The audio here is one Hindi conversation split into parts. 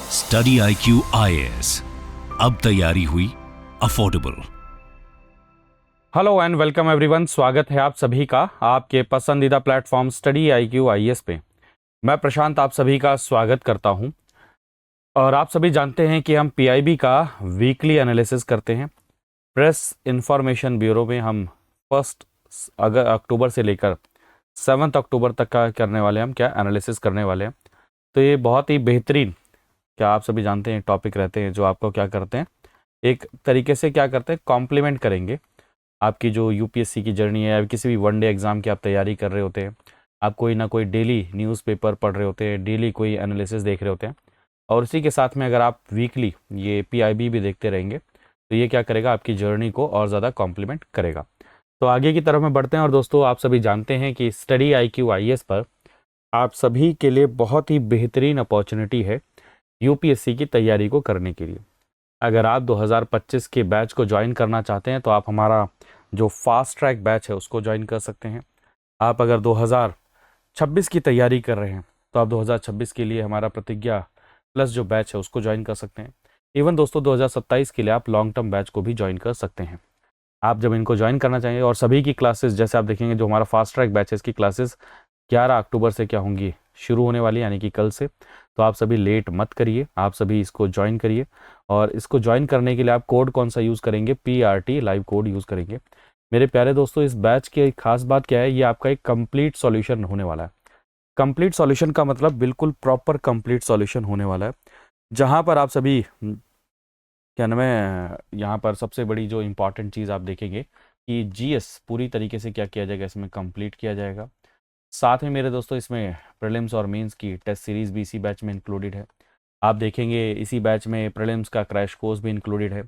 स्टडी IQ IAS, अब तैयारी हुई affordable. Hello and welcome everyone. स्वागत है आप सभी का आपके पसंदीदा प्लेटफॉर्म स्टडी IQ IAS पे। मैं प्रशांत आप सभी का स्वागत करता हूं। और आप सभी जानते हैं कि हम PIB का वीकली एनालिसिस करते हैं। प्रेस इंफॉर्मेशन ब्यूरो में हम 1 अक्टूबर से लेकर 7 अक्टूबर तक का करने वाले हैं, हम क्या एनालिसिस करने वाले हैं। तो ये बहुत ही बेहतरीन, क्या आप सभी जानते हैं, टॉपिक रहते हैं जो आपको क्या करते हैं, एक तरीके से क्या करते हैं, कॉम्प्लीमेंट करेंगे आपकी जो UPSC की जर्नी है या किसी भी वनडे एग्ज़ाम की आप तैयारी कर रहे होते हैं। आप कोई ना कोई डेली न्यूज़पेपर पढ़ रहे होते हैं, डेली कोई एनालिसिस देख रहे होते हैं, और उसी के साथ में अगर आप वीकली ये PIB भी देखते रहेंगे तो ये क्या करेगा, आपकी जर्नी को और ज़्यादा कॉम्प्लीमेंट करेगा। तो आगे की तरफ में बढ़ते हैं। और दोस्तों, आप सभी जानते हैं कि स्टडी IQ IAS पर आप सभी के लिए बहुत ही बेहतरीन अपॉर्चुनिटी है UPSC की तैयारी को करने के लिए। अगर आप 2025 के बैच को ज्वाइन करना चाहते हैं तो आप हमारा जो फास्ट ट्रैक बैच है उसको ज्वाइन कर सकते हैं। आप अगर 2026 की तैयारी कर रहे हैं तो आप 2026 के लिए हमारा प्रतिज्ञा प्लस जो बैच है उसको ज्वाइन कर सकते हैं। इवन दोस्तों, 2027 के लिए आप लॉन्ग टर्म बैच को भी ज्वाइन कर सकते हैं। आप जब इनको ज्वाइन करना चाहेंगे, और सभी की क्लासेस जैसे आप देखेंगे, जो हमारा फास्ट ट्रैक बैच है इसकी क्लासेस 11 अक्टूबर से क्या होंगी, शुरू होने वाली, यानी कि कल से। तो आप सभी लेट मत करिए, आप सभी इसको ज्वाइन करिए। और इसको ज्वाइन करने के लिए आप कोड कौन सा यूज़ करेंगे, PRT लाइव कोड यूज़ करेंगे। मेरे प्यारे दोस्तों, इस बैच की एक खास बात क्या है, ये आपका एक कंप्लीट सॉल्यूशन होने वाला है। कंप्लीट सॉल्यूशन का मतलब बिल्कुल प्रॉपर कंप्लीट सॉल्यूशन होने वाला है, जहाँ पर आप सभी क्या नाम है, यहाँ पर सबसे बड़ी जो इम्पॉर्टेंट चीज़ आप देखेंगे कि GS पूरी तरीके से क्या किया जाएगा, इसमें कंप्लीट किया जाएगा। साथ में मेरे दोस्तों, इसमें प्रीलिम्स और मेंस की टेस्ट सीरीज़ भी इसी बैच में इंक्लूडेड है। आप देखेंगे इसी बैच में प्रीलिम्स का क्रैश कोर्स भी इंक्लूडेड है,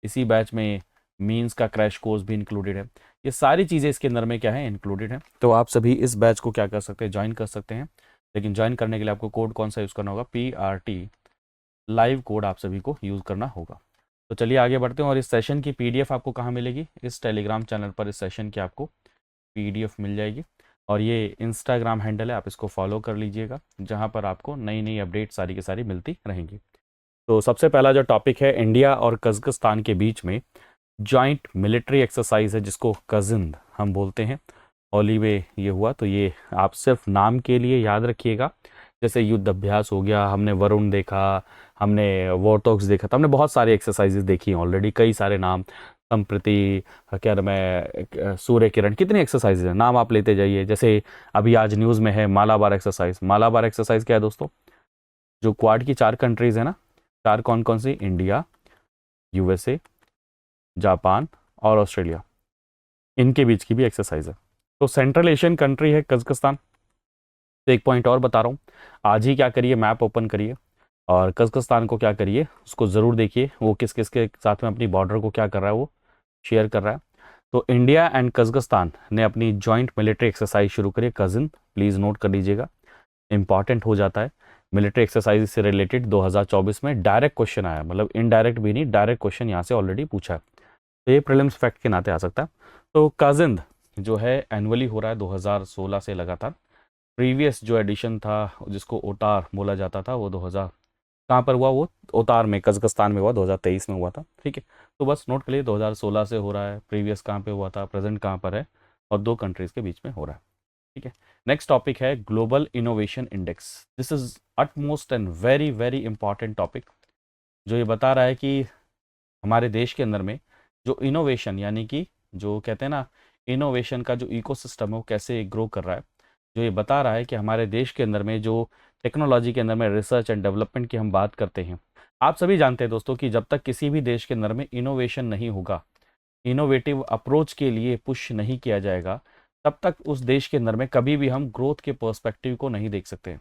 इसी बैच में मेंस का क्रैश कोर्स भी इंक्लूडेड है। ये सारी चीज़ें इसके अंदर में क्या है, इंक्लूडेड है। तो आप सभी इस बैच को क्या कर सकते हैं, ज्वाइन कर सकते हैं। लेकिन ज्वाइन करने के लिए आपको कोड कौन सा यूज़ करना होगा, PRT लाइव कोड आप सभी को यूज़ करना होगा। तो चलिए आगे बढ़ते हैं। और इस सेशन की PDF आपको कहाँ मिलेगी, इस टेलीग्राम चैनल पर इस सेशन की आपको PDF मिल जाएगी। और ये इंस्टाग्राम हैंडल है, आप इसको फॉलो कर लीजिएगा, जहाँ पर आपको नई नई अपडेट सारी की सारी मिलती रहेंगी। तो सबसे पहला जो टॉपिक है, इंडिया और कज़ाकिस्तान के बीच में जॉइंट मिलिट्री एक्सरसाइज है, जिसको कजिंद हम बोलते हैं। होली में ये हुआ, तो ये आप सिर्फ नाम के लिए याद रखिएगा। जैसे युद्ध अभ्यास हो गया, हमने वरुण देखा, हमने वॉरटॉक्स देखा, तो हमने बहुत सारी एक्सरसाइजेज देखी हैं ऑलरेडी, कई सारे नाम, संप्रति, क्या नाम है, सूर्य किरण, कितनी एक्सरसाइजेज हैं, नाम आप लेते जाइए। जैसे अभी आज न्यूज़ में है मालाबार एक्सरसाइज। मालाबार एक्सरसाइज क्या है दोस्तों, जो क्वाड की 4 कंट्रीज़ है ना, 4 कौन कौन सी, इंडिया, USA, जापान और ऑस्ट्रेलिया, इनके बीच की भी एक्सरसाइज है। तो सेंट्रल एशियन कंट्री है कज़ाकिस्तान। तो एक पॉइंट और बता रहा हूँ, आज ही क्या करिए, मैप ओपन करिए और कज़ाकिस्तान को क्या करिए, उसको ज़रूर देखिए, वो किस किस के साथ में अपनी बॉर्डर को क्या कर रहा है, वो शेयर कर रहा है। तो इंडिया एंड कज़ाकिस्तान ने अपनी जॉइंट मिलिट्री एक्सरसाइज शुरू करी, कजिन, प्लीज़ नोट कर लीजिएगा, इंपॉर्टेंट हो जाता है। मिलिट्री एक्सरसाइज से रिलेटेड 2024 में डायरेक्ट क्वेश्चन आया, मतलब इनडायरेक्ट भी नहीं, डायरेक्ट क्वेश्चन यहाँ से ऑलरेडी पूछा है। तो ये प्रीलिम्स फैक्ट के नाते आ सकता है। तो कजिंद जो है एनुअली हो रहा है 2016 से लगातार। प्रीवियस जो एडिशन था जिसको ओटार बोला जाता था, वो 2000 कहाँ पर हुआ, वो ओतार में कज़ाकिस्तान में हुआ, 2023 में हुआ था। ठीक है, तो बस नोट कर लिए 2016 से हो रहा है, प्रीवियस कहाँ पे हुआ था, प्रेजेंट कहाँ पर है, और 2 कंट्रीज़ के बीच में हो रहा है। ठीक है, नेक्स्ट टॉपिक है global innovation index. This is utmost and very very important topic, जो ये बता रहा है कि हमारे देश के अंदर में जो इनोवेशन, यानी कि जो कहते हैं ना, इनोवेशन का जो इकोसिस्टम है वो कैसे ग्रो कर रहा है। जो ये बता रहा है कि हमारे देश के अंदर में जो टेक्नोलॉजी के अंदर में रिसर्च एंड डेवलपमेंट की हम बात करते हैं, आप सभी जानते हैं दोस्तों कि जब तक किसी भी देश के अंदर में इनोवेशन नहीं होगा, इनोवेटिव अप्रोच के लिए पुश नहीं किया जाएगा, तब तक उस देश के अंदर में कभी भी हम ग्रोथ के पर्सपेक्टिव को नहीं देख सकते।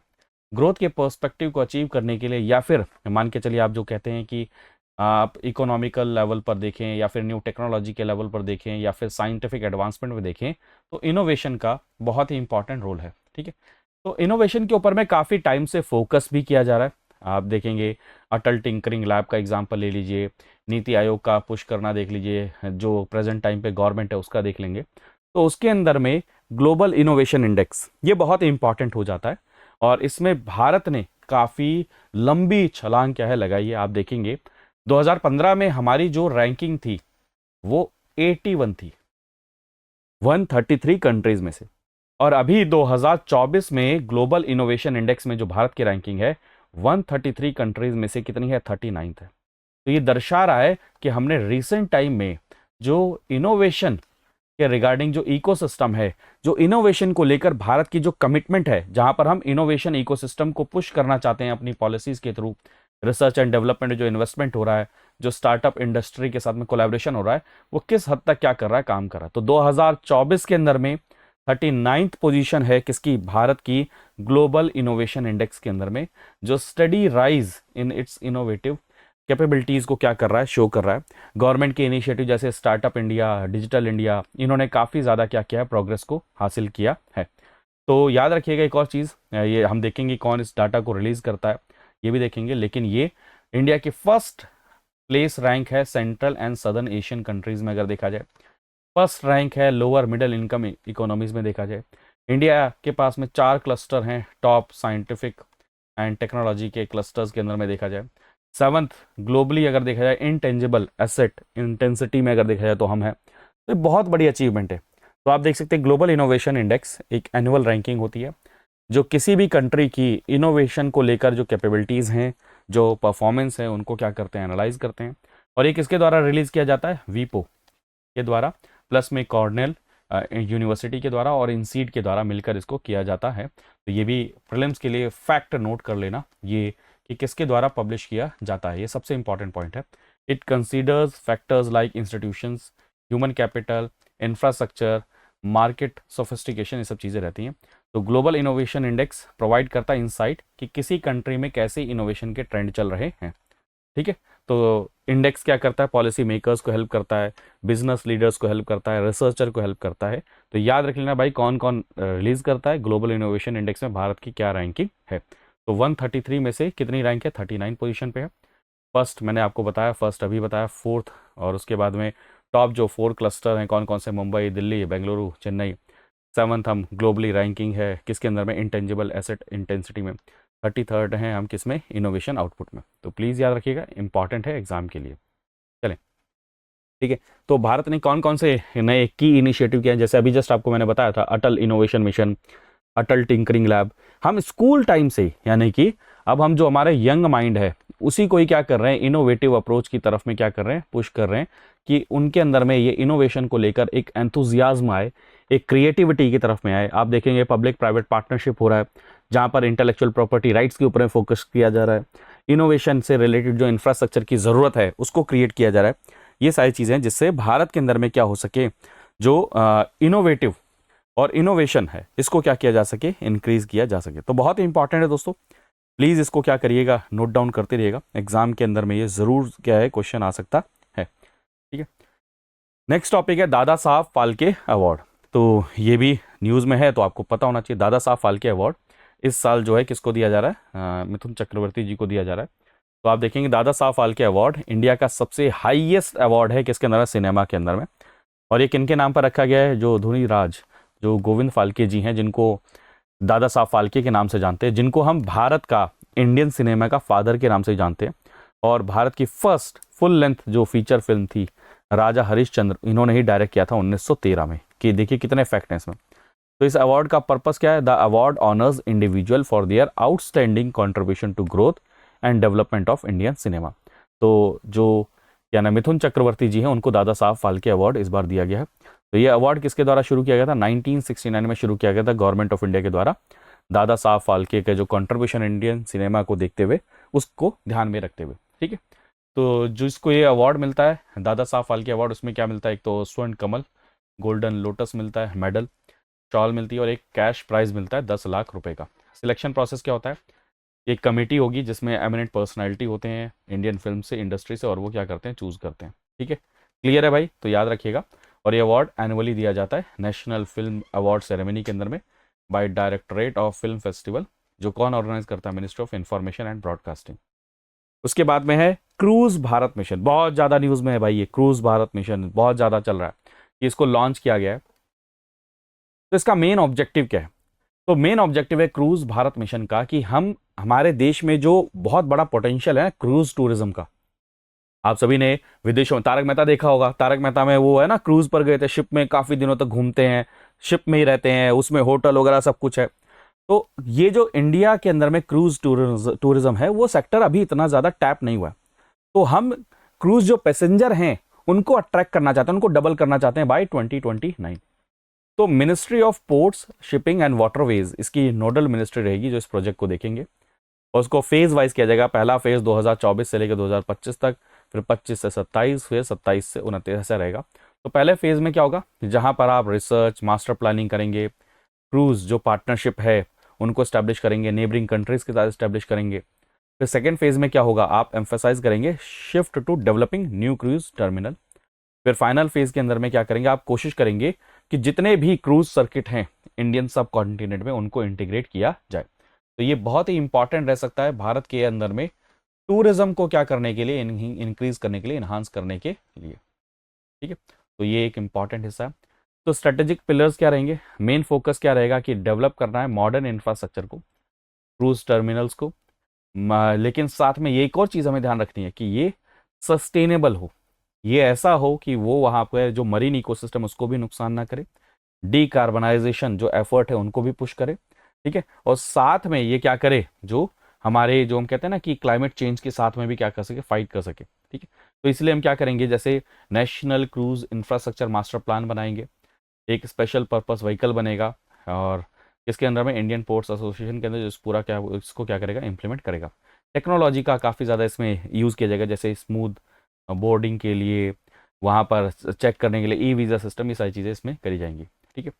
ग्रोथ के पर्सपेक्टिव को अचीव करने के लिए, या फिर मान के चलिए आप जो कहते हैं कि आप इकोनॉमिकल लेवल पर देखें, या फिर न्यू टेक्नोलॉजी के लेवल पर देखें, या फिर साइंटिफिक एडवांसमेंट में देखें, तो इनोवेशन का बहुत ही इंपॉर्टेंट रोल है। ठीक है, तो इनोवेशन के ऊपर में काफ़ी टाइम से फोकस भी किया जा रहा है। आप देखेंगे अटल टिंकरिंग लैब का एग्जांपल ले लीजिए, नीति आयोग का पुश करना देख लीजिए, जो प्रेजेंट टाइम पे गवर्नमेंट है उसका देख लेंगे, तो उसके अंदर में ग्लोबल इनोवेशन इंडेक्स ये बहुत इंपॉर्टेंट हो जाता है। और इसमें भारत ने काफ़ी लंबी छलांग क्या है लगाई है। आप देखेंगे 2015 में हमारी जो रैंकिंग थी वो 81 थी 133 कंट्रीज में से, और अभी 2024 में ग्लोबल इनोवेशन इंडेक्स में जो भारत की रैंकिंग है 133 कंट्रीज में से कितनी है, 39th है। तो ये दर्शा रहा है कि हमने रिसेंट टाइम में जो इनोवेशन के रिगार्डिंग जो इकोसिस्टम है, जो इनोवेशन को लेकर भारत की जो कमिटमेंट है, जहां पर हम इनोवेशन इकोसिस्टम को पुश करना चाहते हैं अपनी पॉलिसीज के थ्रू, रिसर्च एंड डेवलपमेंट जो इन्वेस्टमेंट हो रहा है, जो स्टार्टअप इंडस्ट्री के साथ में कोलैबोरेशन हो रहा है, वो किस हद तक क्या कर रहा है, काम कर रहा है। तो 2024 के अंदर में 39th पोजीशन है किसकी, भारत की ग्लोबल इनोवेशन इंडेक्स के अंदर में, जो study rise in its innovative capabilities को क्या कर रहा है, शो कर रहा है। गवर्नमेंट के इनिशिएटिव जैसे स्टार्टअप इंडिया, डिजिटल इंडिया, इन्होंने काफ़ी ज़्यादा क्या किया है, प्रोग्रेस को हासिल किया है। तो याद रखिएगा एक और चीज़, ये हम देखेंगे कौन इस डाटा को रिलीज करता है, ये भी देखेंगे, लेकिन ये इंडिया की फर्स्ट प्लेस रैंक है central and southern Asian countries में अगर देखा जाए, फर्स्ट रैंक है लोअर मिडिल इनकम इकोनॉमीज में देखा जाए। इंडिया के पास में 4 क्लस्टर हैं टॉप साइंटिफिक एंड टेक्नोलॉजी के क्लस्टर्स के अंदर में देखा जाए। 7th ग्लोबली अगर देखा जाए इंटेंजिबल एसेट इंटेंसिटी में अगर देखा जाए तो हम हैं। तो बहुत बड़ी अचीवमेंट है। तो आप देख सकते हैं ग्लोबल इनोवेशन इंडेक्स एक एनुअल रैंकिंग होती है जो किसी भी कंट्री की इनोवेशन को लेकर जो कैपेबिलिटीज़ हैं, जो परफॉर्मेंस है, उनको क्या करते हैं, एनालाइज करते हैं। और ये किसके द्वारा रिलीज़ किया जाता है, वीपो के द्वारा, प्लस में कॉर्नेल यूनिवर्सिटी के द्वारा और इनसीड के द्वारा मिलकर इसको किया जाता है। तो ये भी प्रीलिम्स के लिए फैक्ट नोट कर लेना, ये कि किसके द्वारा पब्लिश किया जाता है, ये सबसे इंपॉर्टेंट पॉइंट है। It considers factors like institutions, human capital, infrastructure, market sophistication, ये सब चीज़ें रहती हैं। तो ग्लोबल इनोवेशन इंडेक्स प्रोवाइड करता है इंसाइट कि किसी कंट्री में कैसे इनोवेशन के ट्रेंड चल रहे हैं। ठीक है, तो इंडेक्स क्या करता है, पॉलिसी मेकर्स को हेल्प करता है, बिजनेस लीडर्स को हेल्प करता है, रिसर्चर को हेल्प करता है। तो याद रख लेना भाई कौन कौन रिलीज करता है, ग्लोबल इनोवेशन इंडेक्स में भारत की क्या रैंकिंग है। तो 133 में से कितनी रैंक है, 39 पोजीशन पे है। फर्स्ट मैंने आपको बताया, फर्स्ट अभी बताया, फोर्थ, और उसके बाद में टॉप जो 4 क्लस्टर हैं कौन कौन से, मुंबई, दिल्ली, बेंगलुरु, चेन्नई। 7th हम ग्लोबली रैंकिंग है किसके अंदर में, इंटेंजिबल एसेट इंटेंसिटी में। 33rd हैं हम किस में, इनोवेशन आउटपुट में। तो प्लीज़ याद रखिएगा, इंपॉर्टेंट है एग्जाम के लिए। चलें, ठीक है। तो भारत ने कौन कौन से नए की इनिशिएटिव किए हैं, जैसे अभी जस्ट आपको मैंने बताया था अटल इनोवेशन मिशन, अटल टिंकरिंग लैब। हम स्कूल टाइम से, यानी कि अब हम जो हमारे यंग माइंड है उसी को ही क्या कर रहे हैं, इनोवेटिव अप्रोच की तरफ में क्या कर रहे हैं, पुश कर रहे हैं कि उनके अंदर में ये इनोवेशन को लेकर एक एंथुजियाज्म आए, एक क्रिएटिविटी की तरफ में आए। आप देखेंगे पब्लिक प्राइवेट पार्टनरशिप हो रहा है जहाँ पर इंटेलेक्चुअल प्रॉपर्टी राइट्स के ऊपर फोकस किया जा रहा है, इनोवेशन से रिलेटेड जो इंफ्रास्ट्रक्चर की ज़रूरत है उसको क्रिएट किया जा रहा है। ये सारी चीज़ें जिससे भारत के अंदर में क्या हो सके, जो इनोवेटिव और इनोवेशन है इसको क्या किया जा सके, इंक्रीज किया जा सके। तो बहुत ही इंपॉर्टेंट है दोस्तों, प्लीज़ इसको क्या करिएगा, नोट डाउन करते रहिएगा। एग्जाम के अंदर में ये ज़रूर क्या है, क्वेश्चन आ सकता है। ठीक है, नेक्स्ट टॉपिक है दादा साहब फाल्के अवार्ड। तो ये भी न्यूज़ में है तो आपको पता होना चाहिए। दादा साहब फाल्के अवार्ड इस साल जो है किसको दिया जा रहा है, मिथुन चक्रवर्ती जी को दिया जा रहा है। तो आप देखेंगे दादा साहब फाल्के अवार्ड इंडिया का सबसे हाईएस्ट अवार्ड है किसके अंदर है, सिनेमा के अंदर में। और ये किनके नाम पर रखा गया है, जो धुनी राज, जो गोविंद फाल्के जी हैं, जिनको दादा साहब फाल्के के नाम से जानते हैं, जिनको हम भारत का इंडियन सिनेमा का फादर के नाम से जानते हैं। और भारत की फर्स्ट फुल लेंथ जो फीचर फिल्म थी राजा हरिश्चंद्र, इन्होंने ही डायरेक्ट किया था 1913 में। कि देखिए कितने फैक्ट हैं इसमें। तो इस अवार्ड का पर्पस क्या है, the award honours individual for their outstanding contribution to growth and development of Indian cinema. तो जो क्या नाम, मिथुन चक्रवर्ती जी हैं, उनको दादा साहब फाल्के अवार्ड इस बार दिया गया है। तो ये अवार्ड किसके द्वारा शुरू किया गया था, 1969 में शुरू किया गया था गवर्नमेंट ऑफ इंडिया के द्वारा। दादा साहब फाल्के के जो कंट्रीब्यूशन इंडियन सिनेमा को देखते हुए, उसको ध्यान में रखते हुए। ठीक है, तो जिसको ये अवार्ड मिलता है दादा साहब फाल्के अवार्ड, उसमें क्या मिलता है, एक तो स्वर्ण कमल, गोल्डन लोटस मिलता है, मेडल, शॉल मिलती है और एक कैश प्राइज मिलता है 10 लाख रुपए का। सिलेक्शन प्रोसेस क्या होता है, एक कमेटी होगी जिसमें एमिनेंट पर्सनैलिटी होते हैं इंडियन फिल्म से, इंडस्ट्री से, और वो क्या करते हैं, चूज करते हैं। ठीक है, क्लियर है भाई, तो याद रखिएगा। और ये अवार्ड एनुअली दिया जाता है नेशनल फिल्म अवार्ड सेरेमनी के अंदर में by directorate of film festival, जो कौन ऑर्गेनाइज करता है, ministry of information and broadcasting. उसके बाद में है क्रूज भारत मिशन, बहुत ज़्यादा न्यूज़ में है भाई, ये क्रूज भारत मिशन बहुत ज़्यादा चल रहा है कि इसको लॉन्च किया गया है। तो इसका मेन ऑब्जेक्टिव क्या है, तो मेन ऑब्जेक्टिव है क्रूज भारत मिशन का कि हम हमारे देश में जो बहुत बड़ा पोटेंशियल है क्रूज टूरिज्म का। आप सभी ने विदेशों में तारक मेहता देखा होगा। तारक मेहता में वो है ना, क्रूज पर गए थे, शिप में काफी दिनों तक घूमते हैं, शिप में ही रहते हैं, उसमें होटल वगैरह सब कुछ है। तो ये जो इंडिया के अंदर में क्रूज टूरिज्म है, वो सेक्टर अभी इतना ज्यादा टैप नहीं हुआ है। तो हम क्रूज जो पैसेंजर हैं उनको अट्रैक्ट करना चाहते हैं, उनको डबल करना चाहते हैं बाय 2029। तो ministry of ports, shipping and waterways इसकी नोडल मिनिस्ट्री रहेगी जो इस प्रोजेक्ट को देखेंगे, और उसको फेज वाइज किया जाएगा। पहला फेज 2024 से लेकर 2025 तक, फिर 25 से 27, फिर 27 से 29 ऐसा रहेगा। तो पहले फेज में क्या होगा, जहां पर आप रिसर्च मास्टर प्लानिंग करेंगे, क्रूज जो पार्टनरशिप है उनको स्टैब्लिश करेंगे, नेबरिंग कंट्रीज के साथ स्टैब्लिश करेंगे। फिर सेकेंड फेज में क्या होगा, आप एम्फेसाइज करेंगे shift to developing new cruise terminal. फिर फाइनल फेज के अंदर में क्या करेंगे, आप कोशिश करेंगे कि जितने भी क्रूज सर्किट हैं इंडियन सब कॉन्टिनेंट में उनको इंटीग्रेट किया जाए। तो ये बहुत ही इंपॉर्टेंट रह सकता है भारत के अंदर में टूरिज्म को क्या करने के लिए, इंक्रीज करने के लिए, इन्हांस करने के लिए। ठीक है, तो ये एक इंपॉर्टेंट हिस्सा है। तो स्ट्रेटेजिक पिलर्स क्या रहेंगे, मेन फोकस क्या रहेगा कि डेवलप करना है मॉडर्न इंफ्रास्ट्रक्चर को, क्रूज टर्मिनल्स को, लेकिन साथ में ये एक और चीज़ हमें ध्यान रखनी है कि ये सस्टेनेबल हो, ये ऐसा हो कि वो वहाँ पर जो मरीन इकोसिस्टम उसको भी नुकसान ना करे, डीकार्बनाइजेशन जो एफर्ट है उनको भी पुश करे। ठीक है, और साथ में ये क्या करे, जो हमारे जो हम कहते हैं ना कि क्लाइमेट चेंज के साथ में भी क्या कर सके, फाइट कर सके। ठीक है, तो इसलिए हम क्या करेंगे, जैसे national cruise infrastructure master plan बनाएंगे, एक स्पेशल पर्पस व्हीकल बनेगा, और इसके अंदर में इंडियन पोर्ट्स एसोसिएशन के अंदर पूरा क्या इसको क्या करेगा, इंप्लीमेंट करेगा। टेक्नोलॉजी का काफ़ी ज़्यादा इसमें यूज़ किया जाएगा, जैसे स्मूथ बोर्डिंग के लिए, वहाँ पर चेक करने के लिए ई वीज़ा सिस्टम, ये सारी चीज़ें इसमें करी जाएंगी। ठीक है,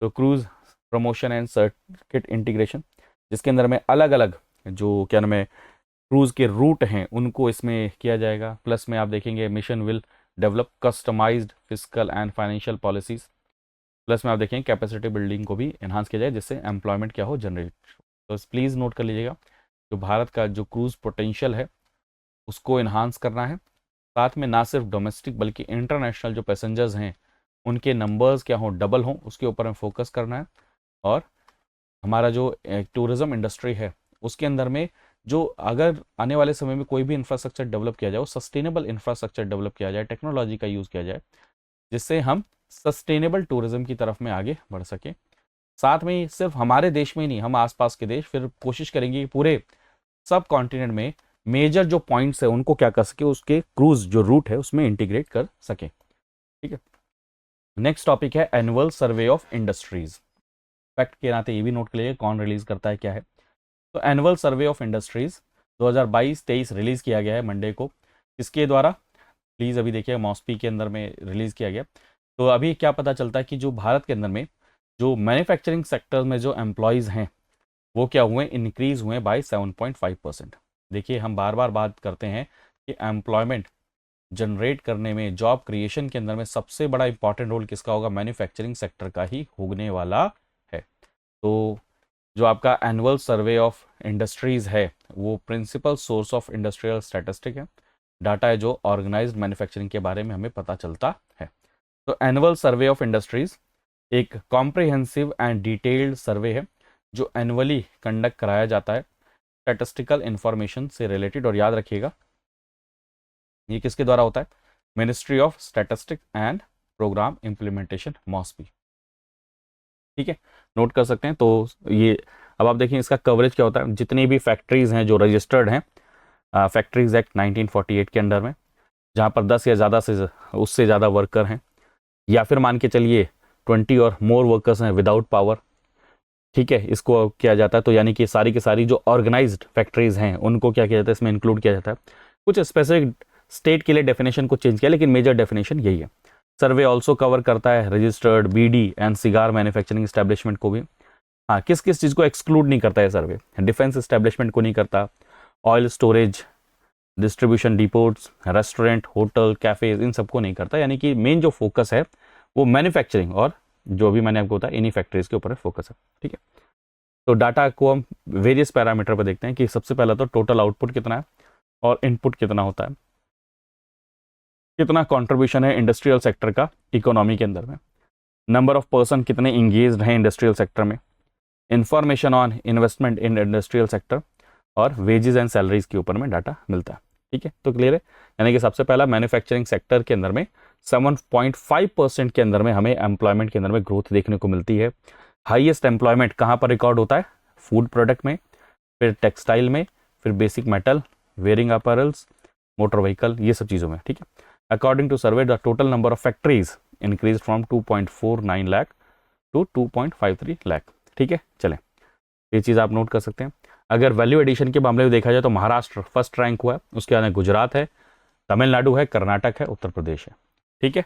तो cruise promotion and circuit integration, जिसके अंदर में अलग अलग जो क्या नाम है क्रूज के रूट हैं उनको इसमें किया जाएगा। प्लस में आप देखेंगे mission will develop customised physical and financial policies. Plus में आप देखेंगे कैपेसिटी बिल्डिंग को भी एनहांस किया जाए, जिससे एम्प्लॉयमेंट क्या हो, जनरेट। तो प्लीज़ नोट कर लीजिएगा, जो भारत का जो क्रूज पोटेंशियल है उसको इन्हांस करना है। साथ में ना सिर्फ डोमेस्टिक बल्कि इंटरनेशनल जो पैसेंजर्स हैं उनके नंबर्स क्या हों, डबल हों, उसके ऊपर हमें फोकस करना है। और हमारा जो टूरिज्म इंडस्ट्री है उसके अंदर में जो अगर आने वाले समय में कोई भी इंफ्रास्ट्रक्चर डेवलप किया जाए वो सस्टेनेबल इंफ्रास्ट्रक्चर डेवलप किया जाए, टेक्नोलॉजी का यूज़ किया जाए, जिससे हम सस्टेनेबल टूरिज्म की तरफ में आगे बढ़ सकें। साथ में सिर्फ हमारे देश में ही नहीं, हम आसपास के देश फिर कोशिश करेंगे कि पूरे सब कॉन्टिनेंट में मेजर जो पॉइंट्स है उनको क्या कर सके, उसके क्रूज जो रूट है उसमें इंटीग्रेट कर सके। ठीक है, नेक्स्ट टॉपिक है annual survey of industries. Fact के नाते ये भी नोट कर लीजिए कौन रिलीज करता है, क्या है। तो annual survey of industries 2022-23 release किया गया है मंडे को। इसके द्वारा प्लीज़ अभी देखिए मॉस्पी के अंदर में रिलीज़ किया गया। तो अभी क्या पता चलता है कि जो भारत के अंदर में जो मैन्युफैक्चरिंग सेक्टर में जो एम्प्लॉयज़ हैं वो क्या हुए, इंक्रीज़ हुए बाय 7.5%। देखिए हम बार बार बात करते हैं कि एम्प्लॉयमेंट जनरेट करने में, जॉब क्रिएशन के अंदर में सबसे बड़ा इंपॉर्टेंट रोल किसका होगा, मैन्युफैक्चरिंग सेक्टर का ही होने वाला है। तो जो आपका एनुअल सर्वे ऑफ इंडस्ट्रीज़ है वो principal source of industrial statistic है, डाटा है जो ऑर्गेनाइज्ड मैन्युफैक्चरिंग के बारे में हमें पता चलता है। तो एनुअल सर्वे ऑफ इंडस्ट्रीज़ एक कॉम्प्रिहेंसिव एंड डिटेल्ड सर्वे है जो एनुअली कंडक्ट कराया जाता है स्टैटिस्टिकल इंफॉर्मेशन से रिलेटेड। और याद रखिएगा ये किसके द्वारा होता है, ministry of statistics and programme implementation, MoSPI. ठीक है, नोट कर सकते हैं। तो ये अब आप देखें इसका कवरेज क्या होता है, जितनी भी फैक्ट्रीज हैं जो रजिस्टर्ड हैं फैक्ट्रीज एक्ट 1948 के अंडर में, जहाँ पर 10 या ज़्यादा से उससे ज़्यादा वर्कर हैं, या फिर मान के चलिए 20 और मोर वर्कर्स हैं विदाउट पावर। ठीक है, इसको किया जाता है। तो यानी कि सारी की सारी जो ऑर्गेनाइज्ड फैक्ट्रीज हैं उनको क्या किया जाता है, इसमें इंक्लूड किया जाता है। कुछ स्पेसिफिक स्टेट के लिए डेफिनेशन को चेंज किया, लेकिन मेजर डेफिनेशन यही है। सर्वे ऑल्सो कवर करता है registered bidi and cigar manufacturing establishment को भी। हाँ, किस किस चीज़ को एक्सक्लूड नहीं करता है सर्वे, डिफेंस एस्टेब्लिशमेंट को नहीं करता, oil storage, distribution depots, restaurant, hotel, cafes, इन सबको नहीं करता। यानी कि मेन जो फोकस है वो मैन्युफैक्चरिंग और जो भी मैंने आपको बताया इन्हीं फैक्ट्रीज के ऊपर फोकस है। ठीक है, तो डाटा को हम वेरियस पैरामीटर पर देखते हैं कि सबसे पहला तो टोटल आउटपुट कितना है और इनपुट कितना होता है, कितना कंट्रीब्यूशन है इंडस्ट्रियल सेक्टर का इकोनॉमी के अंदर में, नंबर ऑफ पर्सन कितने इंगेज्ड हैं इंडस्ट्रियल सेक्टर में, information on investment in industrial sector और वेजेस एंड सैलरीज के ऊपर में डाटा मिलता है। ठीक है, तो क्लियर है। यानी कि सबसे पहला मैन्युफैक्चरिंग सेक्टर के अंदर में 7.5% के अंदर में हमें एम्प्लॉयमेंट के अंदर में ग्रोथ देखने को मिलती है। हाईएस्ट एम्प्लॉयमेंट कहाँ पर रिकॉर्ड होता है? फूड प्रोडक्ट में, फिर टेक्सटाइल में, फिर basic metal, wearing apparels, motor vehicle, ये सब चीज़ों में। ठीक है, according to survey the total number of factories increase from 2.49 lakh to 2.53 lakh. ठीक है, चलें, ये चीज़ आप नोट कर सकते हैं। अगर वैल्यू एडिशन के मामले में देखा जाए तो महाराष्ट्र फर्स्ट रैंक हुआ है, उसके बाद गुजरात है, तमिलनाडु है, कर्नाटक है, उत्तर प्रदेश है। ठीक है,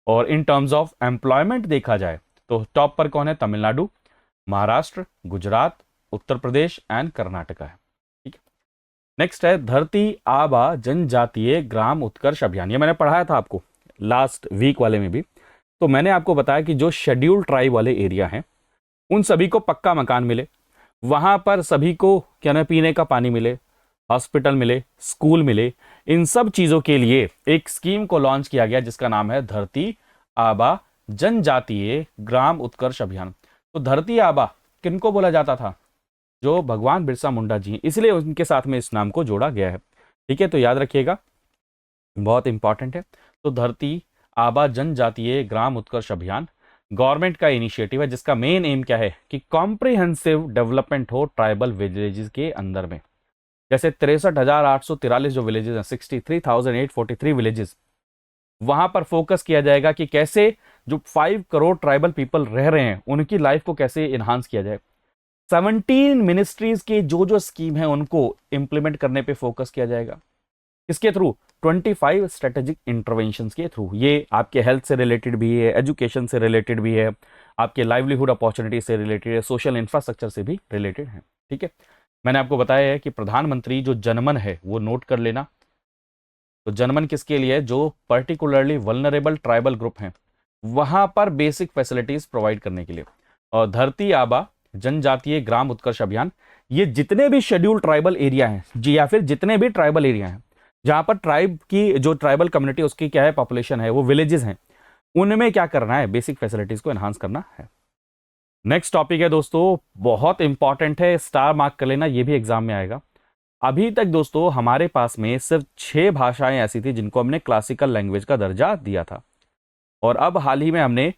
और इन टर्म्स ऑफ एम्प्लॉयमेंट देखा जाए तो टॉप पर कौन है? तमिलनाडु, महाराष्ट्र, गुजरात, उत्तर प्रदेश एंड कर्नाटका है। ठीक है, नेक्स्ट है धरती आबा जनजातीय ग्राम उत्कर्ष अभियान। ये मैंने पढ़ाया था आपको लास्ट वीक वाले में भी। तो मैंने आपको बताया कि जो शेड्यूल ट्राइब वाले एरिया हैं उन सभी को पक्का मकान मिले, वहां पर सभी को क्या ना पीने का पानी मिले, हॉस्पिटल मिले, स्कूल मिले। इन सब चीजों के लिए एक स्कीम को लॉन्च किया गया जिसका नाम है धरती आबा जनजातीय ग्राम उत्कर्ष अभियान। तो धरती आबा किनको बोला जाता था? जो भगवान बिरसा मुंडा जी हैं, इसलिए उनके साथ में इस नाम को जोड़ा गया है। ठीक है, तो याद रखिएगा, बहुत इंपॉर्टेंट है। तो धरती आबा जनजातीय ग्राम उत्कर्ष अभियान गवर्नमेंट का इनिशिएटिव है जिसका मेन एम क्या है कि कॉम्प्रिहेंसिव डेवलपमेंट हो ट्राइबल विलेजेस के अंदर में। जैसे 63,843 जो विलेजेस हैं, 63,843 विलेजेस, वहां पर फोकस किया जाएगा कि कैसे जो 5 करोड़ ट्राइबल पीपल रह रहे हैं उनकी लाइफ को कैसे इन्हांस किया जाए। 17 मिनिस्ट्रीज की जो जो स्कीम है उनको इंप्लीमेंट करने पे फोकस किया जाएगा। किसके थ्रू? 25 स्ट्रेटेजिक इंटरवेंशंस के थ्रू। ये आपके हेल्थ से रिलेटेड भी है, एजुकेशन से रिलेटेड भी है, आपके लाइवलीहुड अपॉर्चुनिटी से रिलेटेड है, सोशल इंफ्रास्ट्रक्चर से भी रिलेटेड है। ठीक है, मैंने आपको बताया है कि प्रधानमंत्री जो जनमन है वो नोट कर लेना। तो जनमन किसके लिए है? जो पर्टिकुलरली वल्नरेबल ट्राइबल ग्रुप हैं वहां पर बेसिक फैसिलिटीज प्रोवाइड करने के लिए। और धरती आबा जनजातीय ग्राम उत्कर्ष अभियान, ये जितने भी शेड्यूल ट्राइबल एरिया हैं जी, या फिर जितने भी ट्राइबल एरिया हैं जहां पर ट्राइब की जो ट्राइबल कम्युनिटी उसकी क्या है पॉपुलेशन है, वो विलेजेस हैं, उनमें क्या करना है? बेसिक फैसिलिटीज को एनहांस करना है। नेक्स्ट टॉपिक है दोस्तों, बहुत इंपॉर्टेंट है, स्टार मार्क कर लेना, ये भी एग्जाम में आएगा। अभी तक दोस्तों हमारे पास में सिर्फ 6 भाषाएं ऐसी थी जिनको हमने क्लासिकल लैंग्वेज का दर्जा दिया था, और अब हाल ही में हमने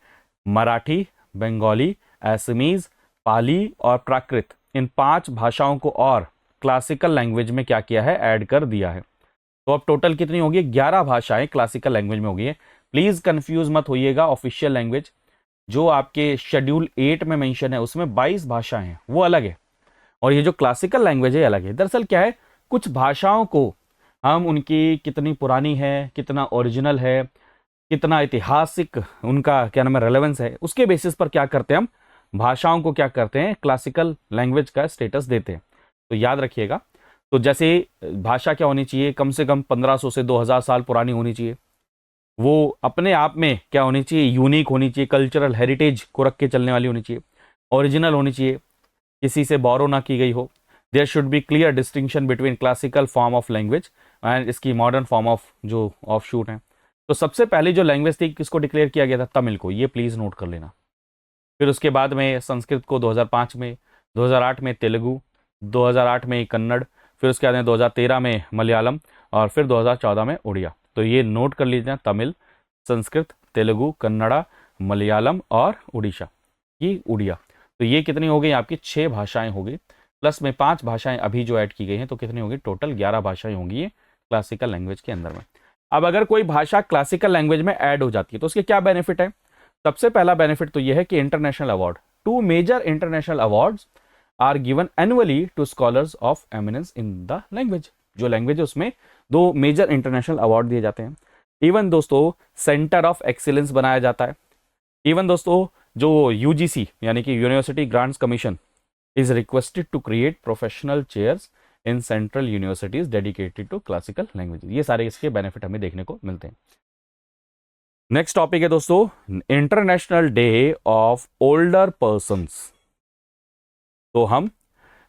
मराठी, बंगाली, असमीज, पाली और प्राकृत, इन 5 भाषाओं को और क्लासिकल लैंग्वेज में क्या किया है? ऐड कर दिया है। तो अब टोटल कितनी होगी? 11 भाषाएं क्लासिकल लैंग्वेज में होगी है। प्लीज कंफ्यूज मत होइएगा, ऑफिशियल लैंग्वेज जो आपके शेड्यूल 8 में मेंशन है उसमें 22 भाषाएं हैं, वो अलग है, और ये जो क्लासिकल लैंग्वेज है अलग है। दरअसल क्या है, कुछ भाषाओं को हम उनकी कितनी पुरानी है, कितना ओरिजिनल है, कितना ऐतिहासिक उनका क्या नाम है रेलेवेंस है, उसके बेसिस पर क्या करते हैं, हम भाषाओं को क्या करते हैं? क्लासिकल लैंग्वेज का स्टेटस देते हैं। तो याद रखिएगा, तो जैसे भाषा क्या होनी चाहिए? कम से कम 1500 से 2000 साल पुरानी होनी चाहिए। वो अपने आप में क्या होनी चाहिए? यूनिक होनी चाहिए, कल्चरल हेरिटेज को रख के चलने वाली होनी चाहिए, ओरिजिनल होनी चाहिए, किसी से बोरो ना की गई हो। There should be clear distinction between classical form of language and इसकी मॉडर्न फॉर्म ऑफ जो ऑफ शूट है। तो सबसे पहले जो लैंग्वेज थी किसको डिक्लेयर किया गया था? तमिल को, ये प्लीज नोट कर लेना। फिर उसके बाद में संस्कृत को 2005 में, 2008 में तेलुगु, 2008 में कन्नड़, फिर उसके बाद में 2013 में मलयालम, और फिर 2014 में उड़िया। तो ये नोट कर लीजिए, तमिल, संस्कृत, तेलुगु, कन्नड़ा, मलयालम और उड़ीसा, ये उड़िया। तो ये कितनी हो गई? आपकी 6 भाषाएं हो गई, प्लस में 5 भाषाएं अभी जो ऐड की गई हैं, तो कितनी होगी? टोटल 11 भाषाएं होंगी ये क्लासिकल लैंग्वेज के अंदर में। अब अगर कोई भाषा क्लासिकल लैंग्वेज में ऐड हो जाती है तो उसके क्या बेनिफिट है? सबसे पहला बेनिफिट तो यह है कि international award, 2 major international awards are given annually to scholars of eminence in the language. जो लैंग्वेज है उसमें 2 मेजर इंटरनेशनल अवार्ड दिए जाते हैं। इवन दोस्तों सेंटर ऑफ एक्सीलेंस बनाया जाता है। इवन दोस्तों जो यूजीसी यानी कि university grants commission is requested to create professional chairs in central universities dedicated to classical language. ये सारे इसके बेनिफिट हमें देखने को मिलते हैं। नेक्स्ट टॉपिक है दोस्तों, international day of older persons. तो हम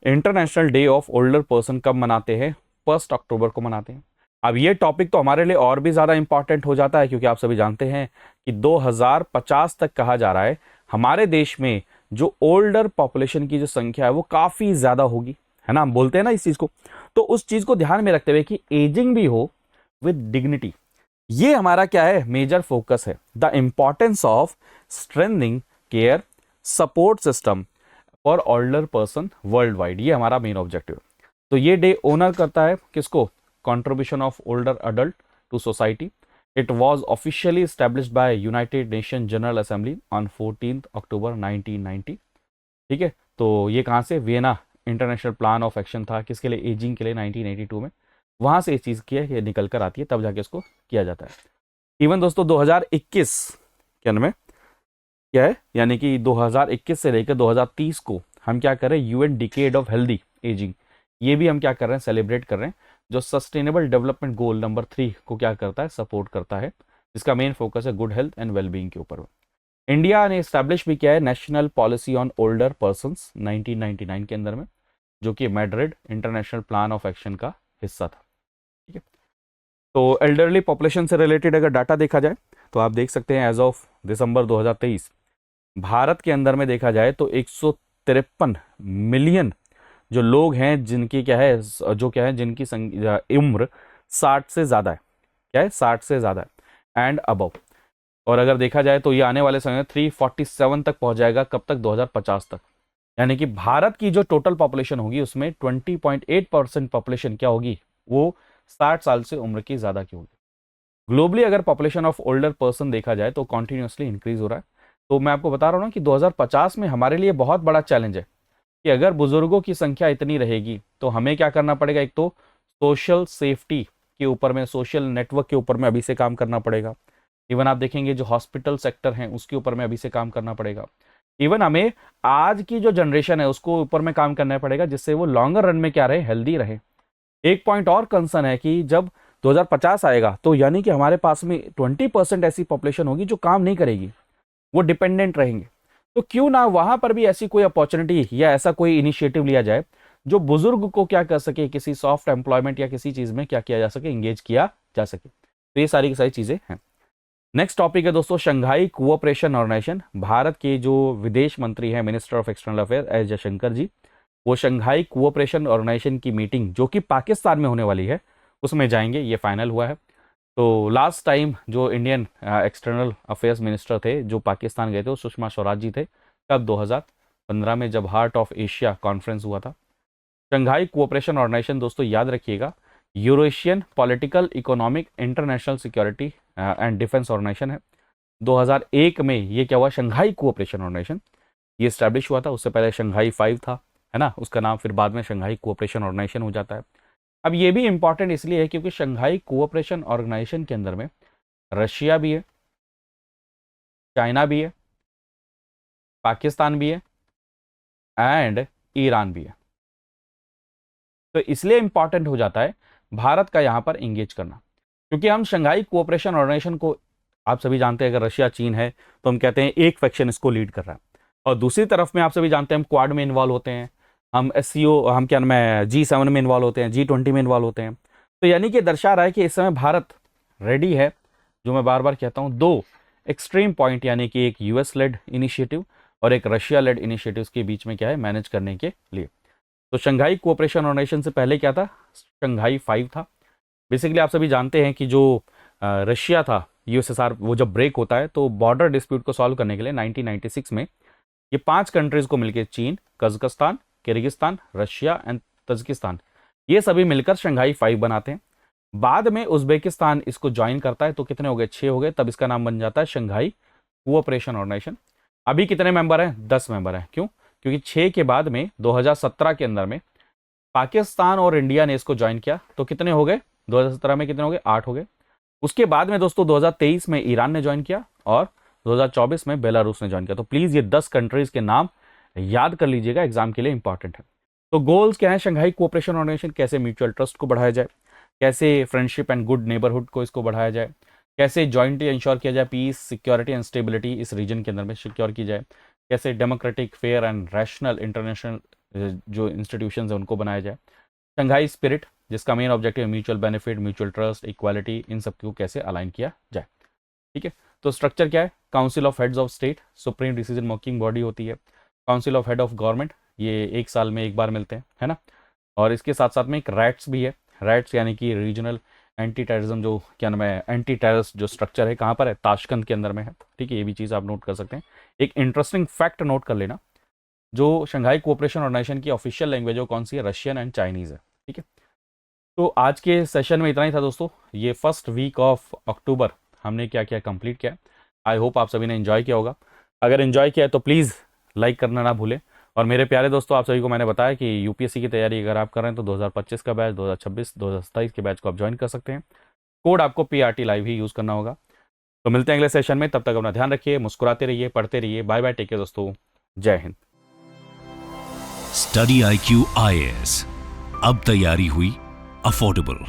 international day of older person कब मनाते हैं? 1 अक्टूबर को मनाते हैं। अब ये टॉपिक तो हमारे लिए और भी ज़्यादा इंपॉर्टेंट हो जाता है क्योंकि आप सभी जानते हैं कि 2050 तक कहा जा रहा है हमारे देश में जो ओल्डर पॉपुलेशन की जो संख्या है वो काफी ज्यादा होगी, है ना, हम बोलते हैं ना इस चीज को। तो उस चीज को ध्यान में रखते हुए कि एजिंग भी हो विद डिग्निटी, ये हमारा क्या है, मेजर फोकस है। The importance of strengthening care support system for older person world wide, ये हमारा मेन ऑब्जेक्टिव। तो ये डे ऑनर करता है किसको, contribution of older adult to society. It was officially established by United Nation General Assembly on 14 October 1990। ठीक है, तो ये कहाँ से, Vienna international plan of action था किसके लिए, एजिंग के लिए, 1982 में। वहां से इस चीज की है, ये निकल कर आती है, तब जाके इसको किया जाता है। इवन दोस्तों 2021 के अंदर में क्या है, यानी कि 2021 से लेकर 2030 को हम क्या कर रहे हैं, UN decade of healthy ageing, ये भी हम क्या कर रहे हैं, सेलिब्रेट कर रहे हैं, जो सस्टेनेबल डेवलपमेंट गोल नंबर 3 को क्या करता है, सपोर्ट करता है, जिसका मेन फोकस है गुड हेल्थ एंड वेलबींग के ऊपर। इंडिया ने स्टैब्लिश भी किया है national policy on older persons 1999 के अंदर में, जो कि Madrid international plan of action का हिस्सा था। ठीक है, तो एल्डरली पॉपुलेशन से रिलेटेड अगर डाटा देखा जाए तो आप देख सकते हैं एज ऑफ दिसंबर 2023 भारत के अंदर में देखा जाए तो 153 मिलियन जो लोग हैं जिनकी क्या है, जो क्या है, जिनकी उम्र 60 से ज़्यादा है, क्या है, 60 से ज़्यादा है एंड अबव। और अगर देखा जाए तो ये आने वाले समय में 347 तक पहुंच जाएगा, कब तक, 2050 तक। यानी कि भारत की जो टोटल पॉपुलेशन होगी उसमें 20.8% पॉपुलेशन क्या होगी, वो 60 साल से उम्र की ज़्यादा की होगी। ग्लोबली अगर पॉपुलेशन ऑफ ओल्डर पर्सन देखा जाए तो कॉन्टिन्यूसली इंक्रीज हो रहा है। तो मैं आपको बता रहा हूँ ना कि 2050 में हमारे लिए बहुत बड़ा चैलेंज है कि अगर बुजुर्गों की संख्या इतनी रहेगी तो हमें क्या करना पड़ेगा, एक तो सोशल सेफ्टी के ऊपर में, सोशल नेटवर्क के ऊपर में अभी से काम करना पड़ेगा। इवन आप देखेंगे जो हॉस्पिटल सेक्टर हैं उसके ऊपर में अभी से काम करना पड़ेगा। इवन हमें आज की जो जनरेशन है उसको ऊपर में काम करना पड़ेगा, जिससे वो लॉन्गर रन में क्या रहे, हेल्दी रहे। एक पॉइंट और कंसर्न है कि जब 2050 आएगा तो यानी कि हमारे पास में 20% ऐसी पॉपुलेशन होगी जो काम नहीं करेगी, वो डिपेंडेंट रहेंगे। तो क्यों ना वहां पर भी ऐसी कोई अपॉर्चुनिटी या ऐसा कोई इनिशिएटिव लिया जाए जो बुजुर्ग को क्या कर सके, किसी सॉफ्ट एम्प्लॉयमेंट या किसी चीज में क्या किया जा सके, इंगेज किया जा सके। तो ये सारी की सारी चीजें हैं। नेक्स्ट टॉपिक है दोस्तों शंघाई कोऑपरेशन ऑर्गेनाइजेशन। भारत के जो विदेश मंत्री हैं, minister of external affair S Jaishankar ji, वो शंघाई कोऑपरेशन ऑर्गेनाइजेशन की मीटिंग जो कि पाकिस्तान में होने वाली है उसमें जाएंगे, ये फाइनल हुआ है। तो लास्ट टाइम जो इंडियन एक्सटर्नल अफेयर्स मिनिस्टर थे जो पाकिस्तान गए थे वो सुषमा स्वराज जी थे, कब, 2015 में, जब हार्ट ऑफ एशिया कॉन्फ्रेंस हुआ था। शंघाई कोऑपरेशन ऑर्गेनाइजेशन दोस्तों याद रखिएगा, Eurasian political economic international security and defence organisation है। 2001 में ये क्या हुआ, शंघाई कोऑपरेशन ऑर्गेनाइजेशन ये स्टैब्लिश हुआ था। उससे पहले शंघाई 5 था, है ना, उसका नाम फिर बाद में शंघाई कोऑपरेशन ऑर्गेनाइजेशन हो जाता है। अब ये भी इंपॉर्टेंट इसलिए है क्योंकि शंघाई कोऑपरेशन ऑर्गेनाइजेशन के अंदर में रशिया भी है, चाइना भी है, पाकिस्तान भी है एंड ईरान भी है। तो इसलिए इंपॉर्टेंट हो जाता है भारत का यहां पर इंगेज करना, क्योंकि हम शंघाई कोऑपरेशन ऑर्गेनाइजेशन को, आप सभी जानते हैं अगर रशिया चीन है तो हम कहते हैं एक फैक्शन इसको लीड कर रहा है, और दूसरी तरफ में आप सभी जानते हैं हम क्वाड में इन्वॉल्व होते हैं, हम एससीओ, हम क्या नाम है, G7 में इन्वॉल्व होते हैं, G20 में इन्वॉल्व होते हैं। तो यानी कि दर्शा रहा है कि इस समय भारत रेडी है, जो मैं बार बार कहता हूं, दो एक्सट्रीम पॉइंट यानी कि एक यूएस लेड इनिशिएटिव और एक रशिया लेड इनिशिएटिव के बीच में क्या है, मैनेज करने के लिए। तो शंघाई कोऑपरेशन ऑर्गेनाइजेशन से पहले क्या था, शंघाई 5 था। बेसिकली आप सभी जानते हैं कि जो रशिया था, यूएसएसआर, वो जब ब्रेक होता है तो बॉर्डर डिस्प्यूट को सॉल्व करने के लिए 1996 में ये 5 कंट्रीज को मिलकर, चीन, Kazakhstan, Kyrgyzstan, Russia and Tajikistan, ये सभी मिलकर शंघाई 5 बनाते हैं। बाद में उज्बेकिस्तान इसको ज्वाइन करता है, तो कितने हो गए, 6 हो गए, तब इसका नाम बन जाता है शंघाई कोऑपरेशन ऑर्गेनाइजेशन। अभी कितने मेंबर हैं, 10 मेंबर हैं। क्यों, क्योंकि 6 के बाद में 2017 के अंदर में पाकिस्तान और इंडिया ने इसको ज्वाइन किया, तो कितने हो गए, 2017 में कितने हो गए, 8 हो गए। उसके बाद में दोस्तों 2023 में ईरान ने ज्वाइन किया और 2024 में बेलारूस ने ज्वाइन किया। तो प्लीज ये 10 कंट्रीज के नाम याद कर लीजिएगा, एग्जाम के लिए इंपॉर्टेंट है। तो गोल्स क्या है शंघाई कोऑपरेशन ऑर्गेनाइजेशन, कैसे म्यूचुअल ट्रस्ट को बढ़ाया जाए, कैसे फ्रेंडशिप एंड गुड नेबरहुड को इसको बढ़ाया जाए, कैसे जॉइंटली इंश्योर किया जाए पीस, सिक्योरिटी एंड स्टेबिलिटी इस रीजन के अंदर में सिक्योर की जाए, कैसे democratic, fair and rational international जो इंस्टीट्यूशंस है उनको बनाया जाए, शंघाई स्पिरिट जिसका main objective mutual benefit, mutual trust, equality, इन सबको कैसे अलाइन किया जाए। ठीक है, तो स्ट्रक्चर क्या है, council of heads of state, supreme decision making body होती है। Council of head of government, ये 1 साल में 1 बार मिलते हैं, है ना। और इसके साथ साथ में एक रैट्स भी है। रैट्स यानी कि रीजनल एंटी टेररिज्म, जो क्या नाम है, एंटी टेररिस्ट जो स्ट्रक्चर है, कहाँ पर है, ताशकंद के अंदर में है, ठीक है। ये भी चीज़ आप नोट कर सकते हैं। एक इंटरेस्टिंग फैक्ट नोट कर लेना, जो शंघाई कोऑपरेशन ऑर्गेनाइजेशन की ऑफिशियल लैंग्वेज वो कौन सी है, रशियन एंड चाइनीज़ है, ठीक है। तो आज के सेशन में इतना ही था दोस्तों। ये फर्स्ट वीक ऑफ अक्टूबर हमने क्या क्या कंप्लीट किया। आई होप आप सभी ने एंजॉय किया होगा। अगर एंजॉय किया है तो प्लीज़ लाइक करना ना भूलें। और मेरे प्यारे दोस्तों, आप सभी को मैंने बताया कि यूपीएससी की तैयारी अगर आप कर रहे हैं तो 2025 का बैच, 2026, 2027 के बैच को आप ज्वाइन कर सकते हैं। कोड आपको PRT लाइव ही यूज़ करना होगा। तो मिलते हैं अगले सेशन में, तब तक अपना ध्यान रखिए, मुस्कुराते रहिए, पढ़ते रहिए। बाय बाय, टेक केयर दोस्तों, जय हिंद। स्टडी IQ IAS, अब तैयारी हुई अफोर्डेबल।